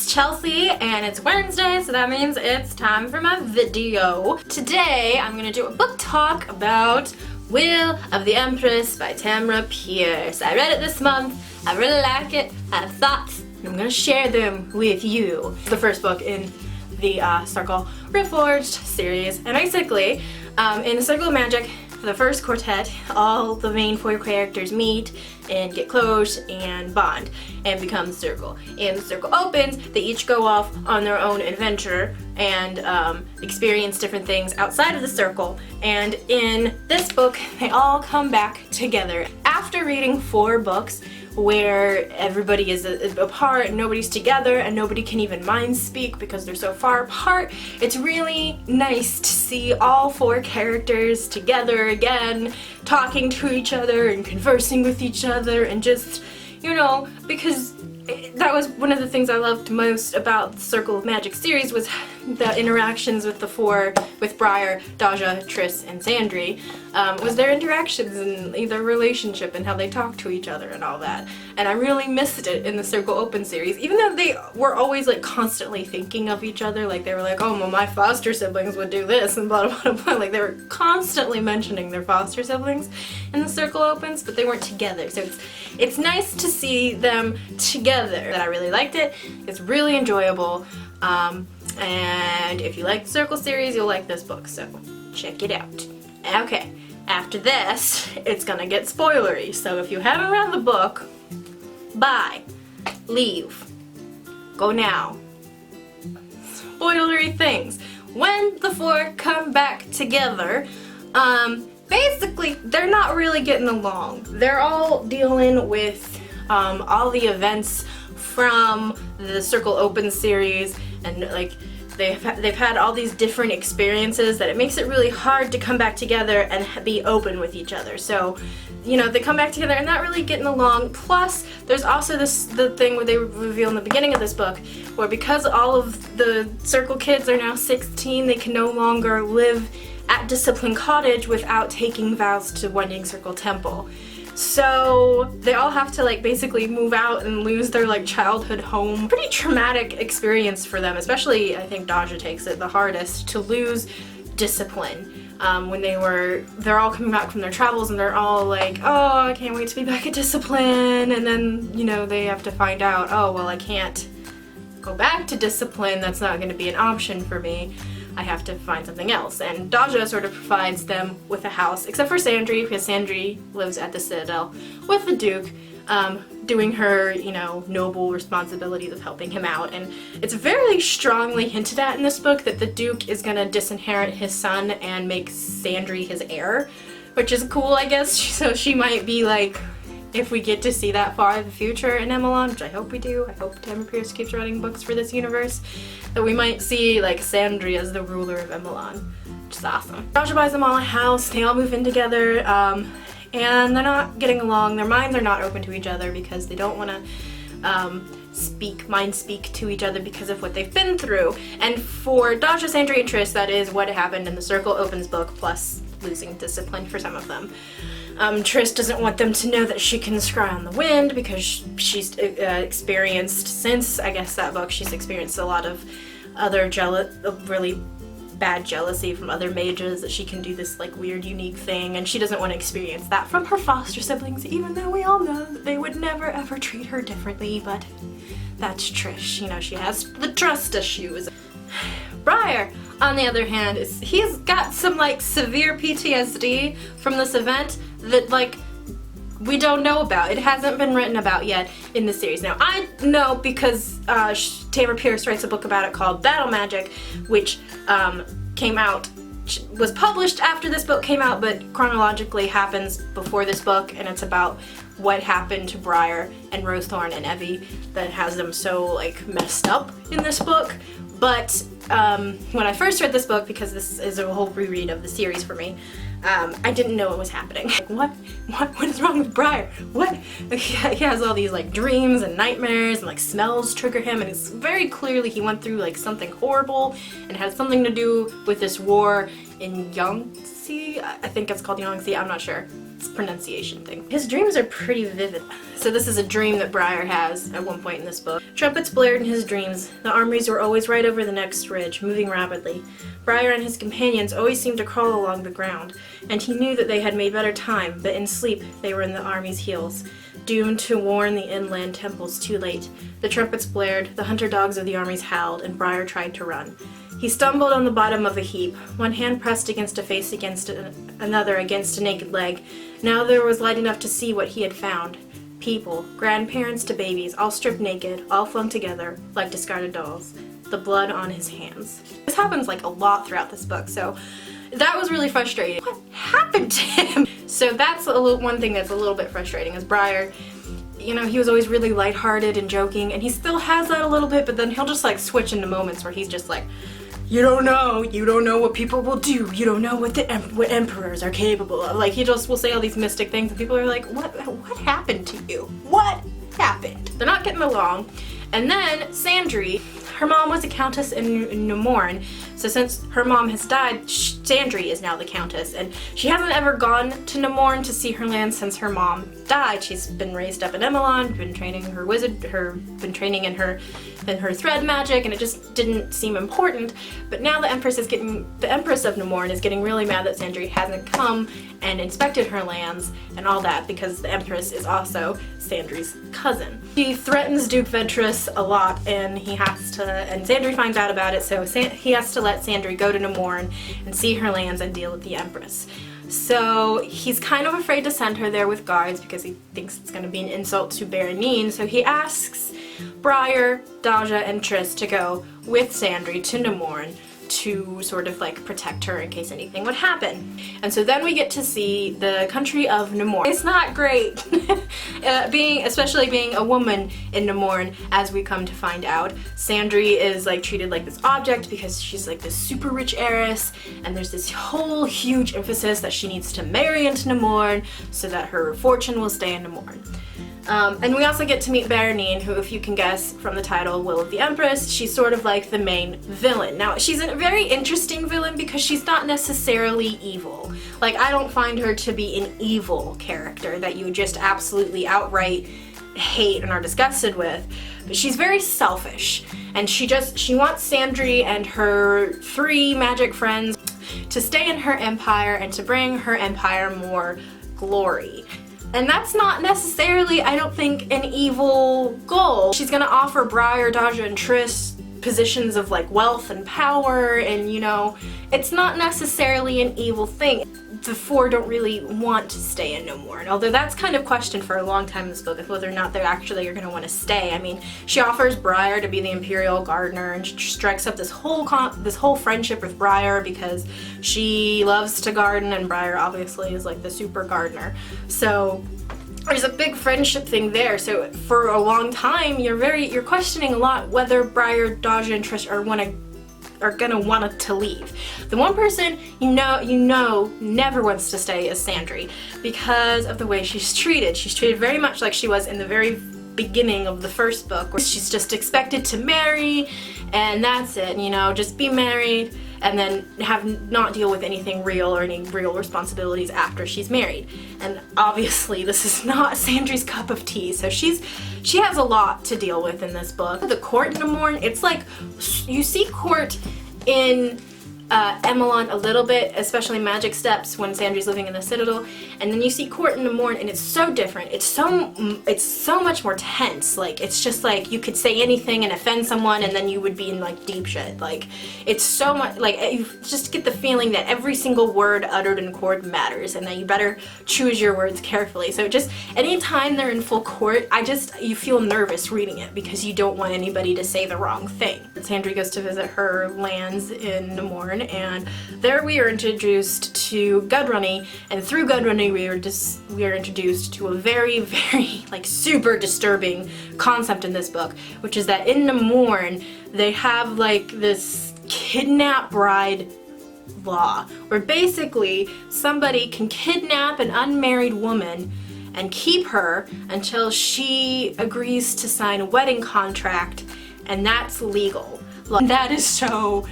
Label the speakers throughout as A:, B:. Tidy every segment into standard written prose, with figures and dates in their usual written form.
A: Chelsea and it's Wednesday, so that means it's time for my video. Today I'm gonna do a book talk about Will of the Empress by Tamara Pierce. I read it this month, I really like it, I have thoughts, and I'm gonna share them with you. The first book in the Circle Reforged series, and basically in the Circle of Magic, the first quartet, all the main four characters meet and get close and bond and become the Circle. And the Circle opens, they each go off on their own adventure and experience different things outside of the Circle. And in this book, they all come back together. After reading 4 books where everybody is apart and nobody's together and nobody can even mind speak because they're so far apart, it's really nice to see all 4 characters together again, talking to each other and conversing with each other and just, you know, because that was one of the things I loved most about the Circle of Magic series, was the interactions with the 4, with Briar, Daja, Triss, and Sandry, was their interactions and their relationship and how they talk to each other and all that. And I really missed it in the Circle Open series, even though they were always like constantly thinking of each other, like they were like, oh well, my foster siblings would do this and blah blah blah, like they were constantly mentioning their foster siblings in the Circle Opens, but they weren't together. So it's nice to see them together. That I really liked it. It's really enjoyable. And if you like the Circle series, you'll like this book, so check it out. Okay, after this, it's gonna get spoilery, so if you haven't read the book, bye, leave, go now. Spoilery things. When the 4 come back together, basically, they're not really getting along. They're all dealing with all the events from the Circle Open series, and like they've had all these different experiences that it makes it really hard to come back together and be open with each other. So, you know, they come back together and not really getting along. Plus, there's also the thing where they reveal in the beginning of this book, where because all of the Circle kids are now 16, they can no longer live at Discipline Cottage without taking vows to Wending Circle Temple. So they all have to like basically move out and lose their like childhood home. Pretty traumatic experience for them, especially I think Daja takes it the hardest, to lose discipline. When they're all coming back from their travels and they're all like, oh, I can't wait to be back at Discipline, and then, you know, they have to find out, oh well, I can't go back to Discipline, that's not going to be an option for me. I have to find something else. And Daja sort of provides them with a house, except for Sandry, because Sandry lives at the Citadel with the Duke, doing her, you know, noble responsibilities of helping him out. And it's very strongly hinted at in this book that the Duke is gonna disinherit his son and make Sandry his heir, which is cool, I guess. So she might be like, if we get to see that far in the future in Emelan, which I hope we do, I hope Tamara Pierce keeps writing books for this universe, that we might see like Sandry as the ruler of Emelan, which is awesome. Daja buys them all a house, they all move in together, and they're not getting along. Their minds are not open to each other because they don't want to mind speak to each other because of what they've been through. And for Daja, Sandry, and Triss, that is what happened in the Circle Opens book, plus losing discipline for some of them. Triss doesn't want them to know that she can scry on the wind because she's experienced, since I guess that book, she's experienced a lot of other really bad jealousy from other mages, that she can do this like weird unique thing, and she doesn't want to experience that from her foster siblings, even though we all know that they would never ever treat her differently. But that's Trish, you know, she has the trust issues. Briar, on the other hand, he's got some like severe PTSD from this event that like we don't know about. It hasn't been written about yet in the series. Now I know because Tamara Pierce writes a book about it called Battle Magic, which was published after this book came out, but chronologically happens before this book, and it's about what happened to Briar and Rosethorn and Evie that has them so like messed up in this book. But when I first read this book, because this is a whole reread of the series for me, I didn't know what was happening. Like, what is wrong with Briar? What? Like, he has all these like dreams and nightmares and like smells trigger him, and it's very clearly he went through like something horrible and had something to do with this war in Yangtze. I think it's called Yangtze, I'm not sure. It's a pronunciation thing. His dreams are pretty vivid. So this is a dream that Briar has at one point in this book. Trumpets blared in his dreams. The armies were always right over the next ridge, moving rapidly. Briar and his companions always seemed to crawl along the ground, and he knew that they had made better time, but in sleep they were in the army's heels, doomed to warn the inland temples too late. The trumpets blared, the hunter dogs of the armies howled, and Briar tried to run. He stumbled on the bottom of a heap, one hand pressed against a face, against another against a naked leg. Now there was light enough to see what he had found. People, grandparents to babies, all stripped naked, all flung together like discarded dolls. The blood on his hands. This happens like a lot throughout this book, so that was really frustrating. What happened to him? So that's one thing that's a little bit frustrating is Briar, you know, he was always really lighthearted and joking, and he still has that a little bit, but then he'll just like switch into moments where he's just like, you don't know what people will do, you don't know what what emperors are capable of. Like, he just will say all these mystic things, and people are like, what happened to you? What happened? They're not getting along. And then Sandry, her mom was a countess in Nemorin, so since her mom has died, Sandry is now the countess, and she hasn't ever gone to Nemorin to see her land since her mom died. She's been raised up in Emelan, been training been training in her thread magic, and it just didn't seem important. But now the Empress of Nemorin is getting really mad that Sandry hasn't come and inspected her lands and all that, because the Empress is also Sandry's cousin. He threatens Duke Ventress a lot, and Sandry finds out about it, so he has to let Sandry go to Nemorin and see her lands and deal with the Empress. So he's kind of afraid to send her there with guards because he thinks it's going to be an insult to Berenine, so he asks Briar, Daja, and Triss to go with Sandry to Nemorin to sort of like protect her in case anything would happen. And so then we get to see the country of Nemorin. It's not great, especially being a woman in Nemorin, as we come to find out. Sandry is like treated like this object because she's like this super rich heiress, and there's this whole huge emphasis that she needs to marry into Nemorin so that her fortune will stay in Nemorin. And we also get to meet Berenine, who, if you can guess from the title, Will of the Empress, she's sort of like the main villain. Now, she's a very interesting villain because she's not necessarily evil. Like, I don't find her to be an evil character that you would just absolutely outright hate and are disgusted with, but she's very selfish, and she wants Sandry and her 3 magic friends to stay in her empire and to bring her empire more glory. And that's not necessarily, I don't think, an evil goal. She's gonna offer Briar, Daja, and Triss positions of like wealth and power, and you know, it's not necessarily an evil thing. The 4 don't really want to stay in Nemorin, although that's kind of questioned for a long time in this book, whether or not they actually are going to want to stay. I mean, she offers Briar to be the imperial gardener, and she strikes up this whole friendship with Briar because she loves to garden, and Briar obviously is like the super gardener. So there's a big friendship thing there. So for a long time, you're questioning a lot whether Briar, Daja, and Trish are gonna want to leave. The one person you know never wants to stay is Sandry because of the way she's treated. She's treated very much like she was in the very beginning of the first book, where she's just expected to marry and that's it, you know, just be married and then not deal with anything real or any real responsibilities after she's married. And obviously this is not Sandry's cup of tea, so she has a lot to deal with in this book. The court in Nemorin, it's like, you see court in Emelan a little bit, especially Magic Steps when Sandry's living in the Citadel, and then you see court in Nemorin, and it's so different. It's so much more tense. Like, it's just like you could say anything and offend someone, and then you would be in like deep shit. Like, it's so much, like, you just get the feeling that every single word uttered in court matters, and that you better choose your words carefully. So just anytime they're in full court, you feel nervous reading it because you don't want anybody to say the wrong thing. Sandry goes to visit her lands in Nemorin, and there we are introduced to Gudrunny, and through Gudrunny we are introduced to a very, very like super disturbing concept in this book, which is that in Nemorin they have like this kidnap bride law, where basically somebody can kidnap an unmarried woman and keep her until she agrees to sign a wedding contract, and that's legal. That is so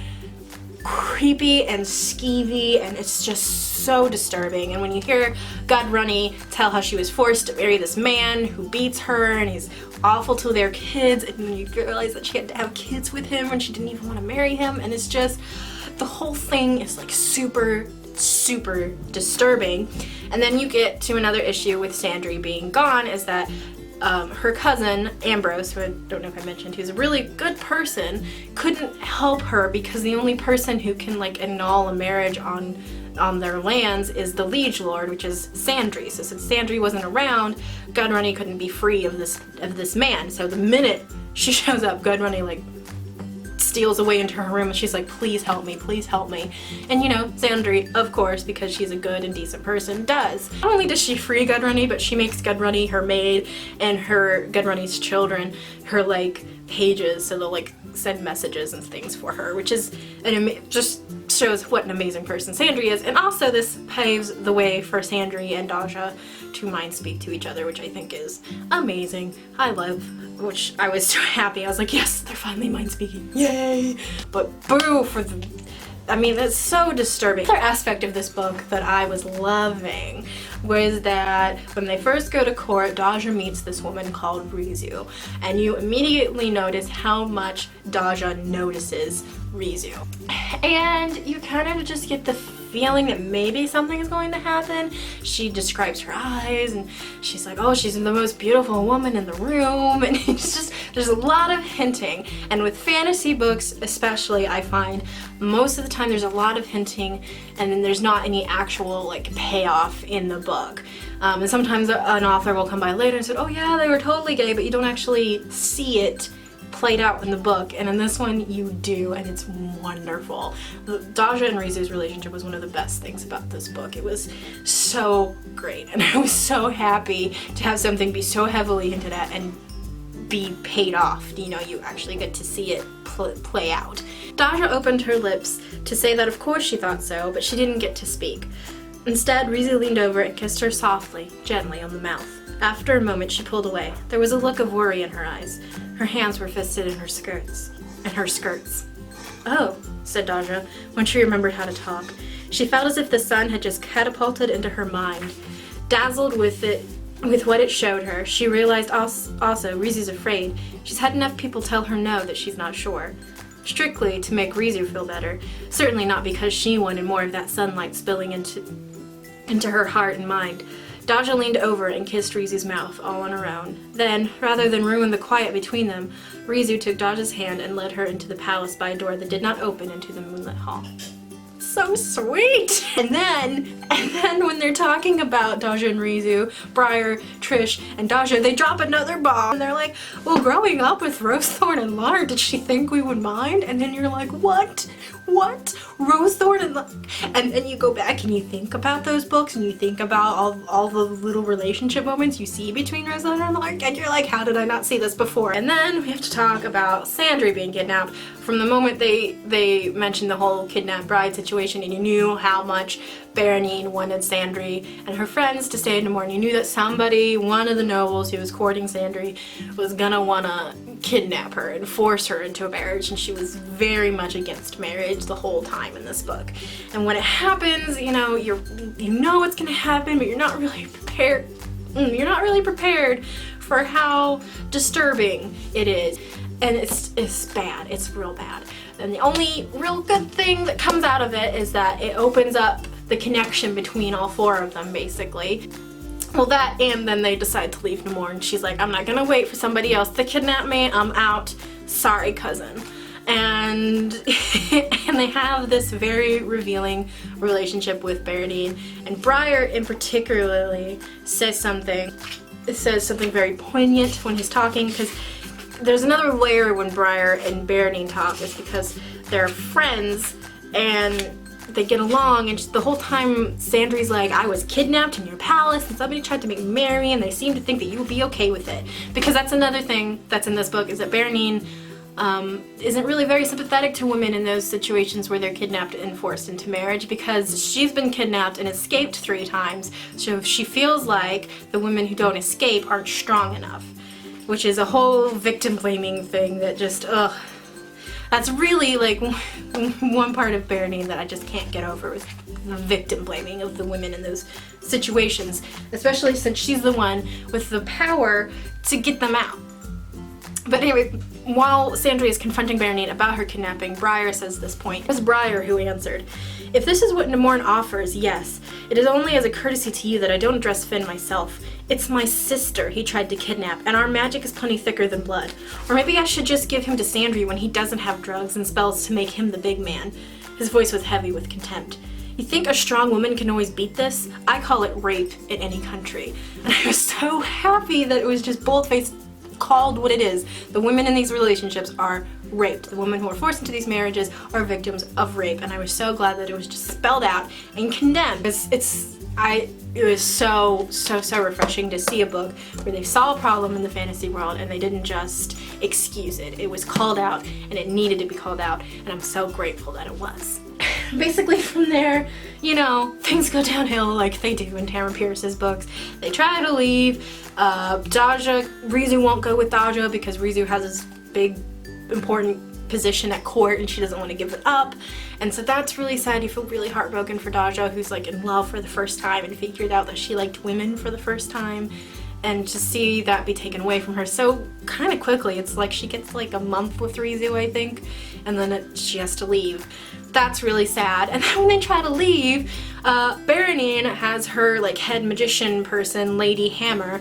A: creepy and skeevy, and it's just so disturbing. And when you hear Gudrunny tell how she was forced to marry this man who beats her and he's awful to their kids, and when you realize that she had to have kids with him when she didn't even want to marry him, and it's just, the whole thing is like super disturbing. And then you get to another issue with Sandry being gone, is that her cousin, Empress, who I don't know if I mentioned, who's a really good person, couldn't help her because the only person who can like annul a marriage on their lands is the liege lord, which is Sandry. So since Sandry wasn't around, Gudrunny couldn't be free of this man. So the minute she shows up, Gudrunny like steals away into her room and she's like, please help me, please help me. And you know, Sandry, of course, because she's a good and decent person, does. Not only does she free Gudrunny, but she makes Gudrunny her maid and Gudrunny's children her like pages, so they'll like send messages and things for her, which is just shows what an amazing person Sandry is. And also this paves the way for Sandry and Daja to mind speak to each other, which I think is amazing. I love, which I was so happy. I was like, yes, they're finally mind speaking, yay! But boo for the, I mean, it's so disturbing. Another aspect of this book that I was loving was that when they first go to court, Daja meets this woman called Rizu, and you immediately notice how much Daja notices Rizu. And you kind of just get the feeling that maybe something is going to happen. She describes her eyes and she's like, oh, she's the most beautiful woman in the room, and it's just, there's a lot of hinting. And with fantasy books especially, I find most of the time there's a lot of hinting and then there's not any actual like payoff in the book. And sometimes an author will come by later and say, oh yeah, they were totally gay, but you don't actually see it played out in the book, and in this one you do, and it's wonderful. Daja and Rizu's relationship was one of the best things about this book. It was so great, and I was so happy to have something be so heavily hinted at and be paid off. You know, you actually get to see it play out. Daja opened her lips to say that of course she thought so, but she didn't get to speak. Instead, Rizu leaned over and kissed her softly, gently on the mouth. After a moment, she pulled away. There was a look of worry in her eyes. Her hands were fisted in her skirts. Oh, said Daja, when she remembered how to talk. She felt as if the sun had just catapulted into her mind. Dazzled with what it showed her, she realized also Rizu's afraid. She's had enough people tell her no that she's not sure. Strictly to make Rizu feel better. Certainly not because she wanted more of that sunlight spilling into her heart and mind. Daja leaned over and kissed Rizu's mouth all on her own. Then, rather than ruin the quiet between them, Rizu took Daja's hand and led her into the palace by a door that did not open into the moonlit hall. So sweet! And then when they're talking about Daja and Rizu, Briar, Trish, and Daja, they drop another bomb. And they're like, well, growing up with Rosethorn and Lar, did she think we would mind? And then you're like, what? Rosethorn and then you go back and you think about those books and you think about all the little relationship moments you see between Rosethorn and Lark, and you're like, how did I not see this before? And then we have to talk about Sandry being kidnapped. From the moment they mentioned the whole kidnapped bride situation, and you knew how much Berenine wanted Sandry and her friends to stay in the morning. You knew that somebody, one of the nobles who was courting Sandry, was gonna wanna kidnap her and force her into a marriage, and she was very much against marriage the whole time in this book. And when it happens, you know it's gonna happen, but you're not really prepared. You're not really prepared for how disturbing it is. And it's bad. It's real bad. And the only real good thing that comes out of it is that it opens up the connection between all four of them, basically. Well, that, and then they decide to leave Nemours, and she's like, I'm not gonna wait for somebody else to kidnap me. I'm out. Sorry, cousin. And they have this very revealing relationship with Berenine. And Briar, in particularly, says something very poignant when he's talking, because there's another layer when Briar and Berenine talk, is because they're friends and they get along, and the whole time Sandry's like, I was kidnapped in your palace and somebody tried to make me marry, and they seem to think that you would be okay with it. Because that's another thing that's in this book, is that Berenine isn't really very sympathetic to women in those situations where they're kidnapped and forced into marriage, because she's been kidnapped and escaped 3 times, so she feels like the women who don't escape aren't strong enough. Which is a whole victim blaming thing that just, That's really like one part of Berenice that I just can't get over, is the victim blaming of the women in those situations, especially since she's the one with the power to get them out. But anyway, while Sandry is confronting Berenice about her kidnapping, Briar says this point. It was Briar who answered, "If this is what Nemorn offers, yes. It is only as a courtesy to you that I don't address Finn myself. It's my sister he tried to kidnap, and our magic is plenty thicker than blood. Or maybe I should just give him to Sandry when he doesn't have drugs and spells to make him the big man." His voice was heavy with contempt. "You think a strong woman can always beat this? I call it rape in any country." And I was so happy that it was just bold-faced called what it is. The women in these relationships are raped. The women who are forced into these marriages are victims of rape, and I was so glad that it was just spelled out and condemned. It was so refreshing to see a book where they saw a problem in the fantasy world and they didn't just excuse it. It was called out, and it needed to be called out, and I'm so grateful that it was. Basically from there, you know, things go downhill like they do in Tamara Pierce's books. They try to leave. Rizu won't go with Daja because Rizu has this big, important position at court and she doesn't want to give it up. And so that's really sad. You feel really heartbroken for Daja, who's like in love for the first time and figured out that she liked women for the first time. And to see that be taken away from her so kind of quickly, it's like she gets like a month with Rizu, I think, and then she has to leave. That's really sad. And then when they try to leave, Berenice has her like head magician person, Lady Hammer,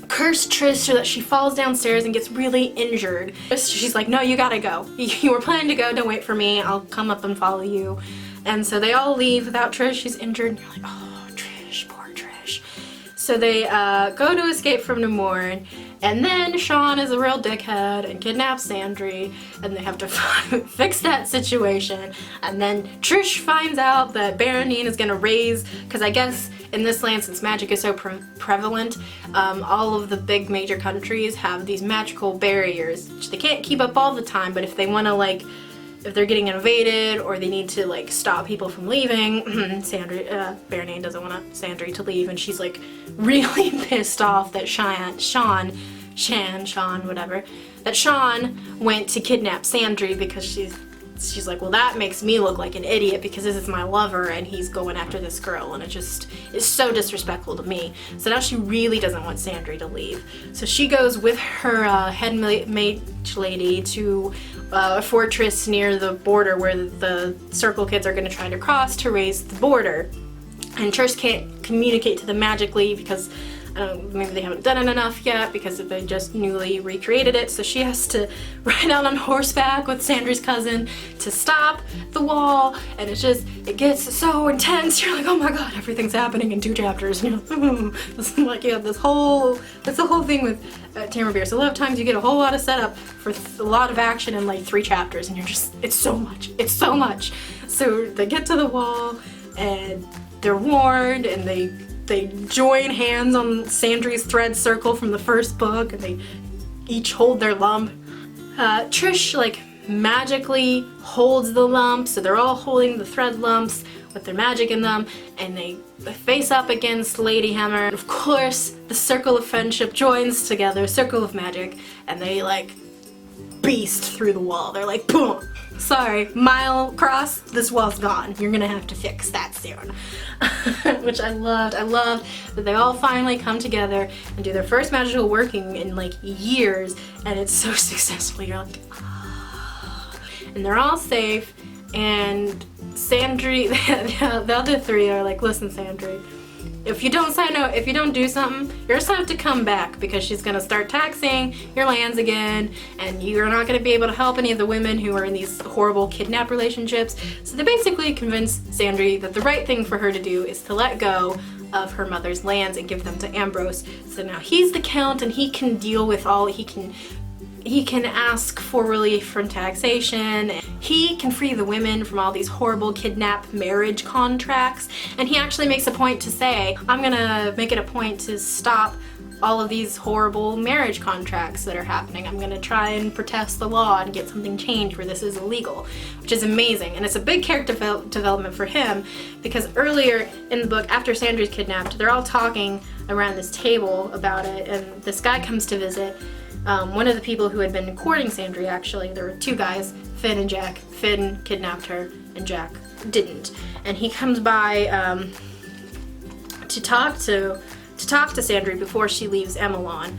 A: curse Trish so that she falls downstairs and gets really injured. She's like, "No, you gotta go. You were planning to go, don't wait for me, I'll come up and follow you." And so they all leave without Trish. She's injured and you're like, oh, Trish, poor Trish. So they go to escape from Nemorn, and then Sean is a real dickhead and kidnaps Sandry, and they have to fix that situation. And then Trish finds out that Berenice is gonna raise, because I guess in this land, since magic is so prevalent, all of the big major countries have these magical barriers, which they can't keep up all the time, but if they want to, like, if they're getting invaded or they need to, like, stop people from leaving, Berenice doesn't want Sandry to leave, and she's, like, really pissed off that Sean went to kidnap Sandry because she's like, well, that makes me look like an idiot because this is my lover and he's going after this girl, and it just is so disrespectful to me. So now she really doesn't want Sandry to leave. So she goes with her head mage lady to a fortress near the border where the Circle kids are going to try to cross to raise the border. And Trish can't communicate to them magically because maybe they haven't done it enough yet because they just newly recreated it, so she has to ride out on horseback with Sandry's cousin to stop the wall, and it gets so intense. You're like, oh my god, everything's happening in 2 chapters, and you're like, it's like you have that's the whole thing with Tamara Pierce. A lot of times you get a whole lot of setup for a lot of action in like 3 chapters, and you're just, it's so much. So they get to the wall, and they're warned, and they join hands on Sandry's thread circle from the first book, and they each hold their lump. Trish, like, magically holds the lump, so they're all holding the thread lumps with their magic in them, and they face up against Lady Hammer. Of course, the circle of friendship joins together, circle of magic, and they, like, beast through the wall. They're like, boom! Sorry, mile cross, this wall's gone. You're gonna have to fix that soon. Which I loved. I loved that they all finally come together and do their first magical working in like years, and it's so successful. You're like, ah. And they're all safe, and Sandry, the other 3 are like, listen, Sandry, if you don't do something, you're just gonna have to come back because she's gonna start taxing your lands again, and you're not gonna be able to help any of the women who are in these horrible kidnap relationships. So they basically convinced Sandry that the right thing for her to do is to let go of her mother's lands and give them to Ambrose. So now he's the count, and he can deal with all, he can ask for relief from taxation. He can free the women from all these horrible kidnap marriage contracts. And he actually makes a point to say, I'm gonna make it a point to stop all of these horrible marriage contracts that are happening. I'm gonna try and protest the law and get something changed where this is illegal, which is amazing. And it's a big character development for him, because earlier in the book, after Sandry's kidnapped, they're all talking around this table about it, and this guy comes to visit, one of the people who had been courting Sandry, actually, there were two guys, Finn and Jack. Finn kidnapped her and Jack didn't. And he comes by to talk to Sandry before she leaves Emelan.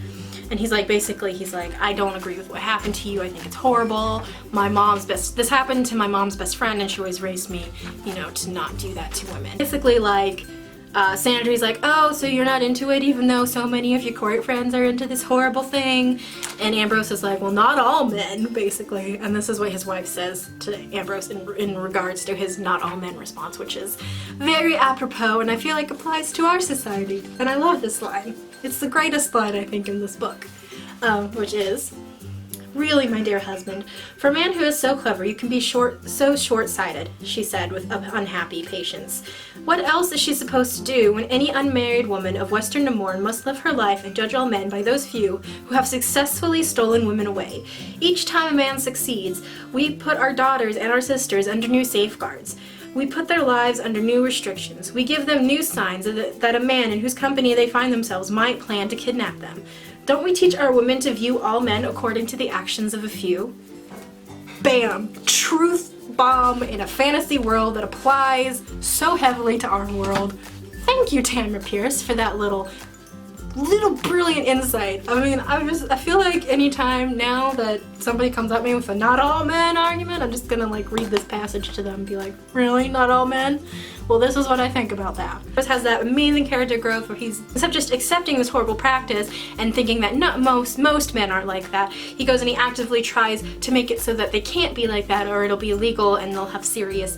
A: And he's like, basically, he's like, I don't agree with what happened to you. I think it's horrible. This happened to my mom's best friend, and she always raised me, you know, to not do that to women. Basically, like, Sandry's like, oh, so you're not into it even though so many of your court friends are into this horrible thing? And Ambrose is like, well, not all men, basically. And this is what his wife says to Ambrose in regards to his not all men response, which is very apropos and I feel like applies to our society. And I love this line. It's the greatest line, I think, in this book, which is, really, my dear husband, for a man who is so clever, you can be so short-sighted, she said with unhappy patience. What else is she supposed to do when any unmarried woman of Western Namorn must live her life and judge all men by those few who have successfully stolen women away? Each time a man succeeds, we put our daughters and our sisters under new safeguards. We put their lives under new restrictions. We give them new signs that a man in whose company they find themselves might plan to kidnap them. Don't we teach our women to view all men according to the actions of a few? Bam! Truth bomb in a fantasy world that applies so heavily to our world. Thank you, Tamara Pierce, for that little brilliant insight. I mean, I feel like anytime now that somebody comes at me with a not all men argument, I'm just gonna like read this passage to them and be like, really? Not all men? Well, this is what I think about that. This has that amazing character growth where he's, instead of just accepting this horrible practice and thinking that not most men aren't like that, he goes and he actively tries to make it so that they can't be like that or it'll be illegal and they'll have serious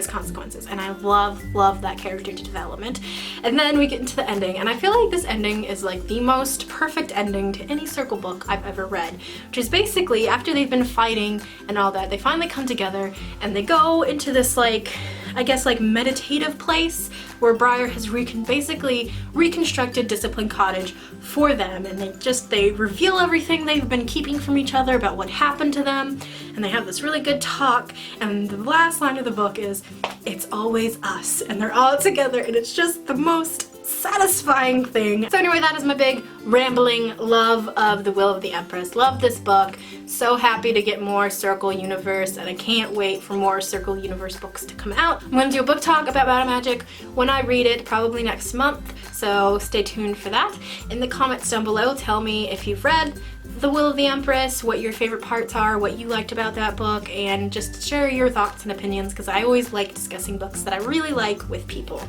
A: consequences. And I love that character development. And then we get into the ending, and I feel like this ending is like the most perfect ending to any circle book I've ever read, which is basically after they've been fighting and all that, they finally come together and they go into this like, I guess like meditative place where Briar has basically reconstructed Discipline Cottage for them, and they reveal everything they've been keeping from each other about what happened to them, and they have this really good talk, and the last line of the book is, it's always us, and they're all together, and it's just the most satisfying thing. So anyway, that is my big rambling love of The Will of the Empress. Love this book. So happy to get more Circle Universe, and I can't wait for more Circle Universe books to come out. I'm going to do a book talk about Battle Magic when I read it, probably next month, so stay tuned for that. In the comments down below, tell me if you've read The Will of the Empress, what your favorite parts are, what you liked about that book, and just share your thoughts and opinions, because I always like discussing books that I really like with people.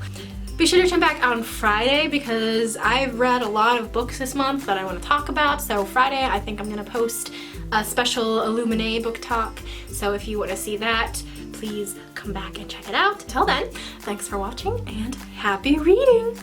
A: Be sure to turn back on Friday because I've read a lot of books this month that I want to talk about. So Friday, I think I'm going to post a special Illuminae book talk. So if you want to see that, please come back and check it out. Till then, thanks for watching and happy reading!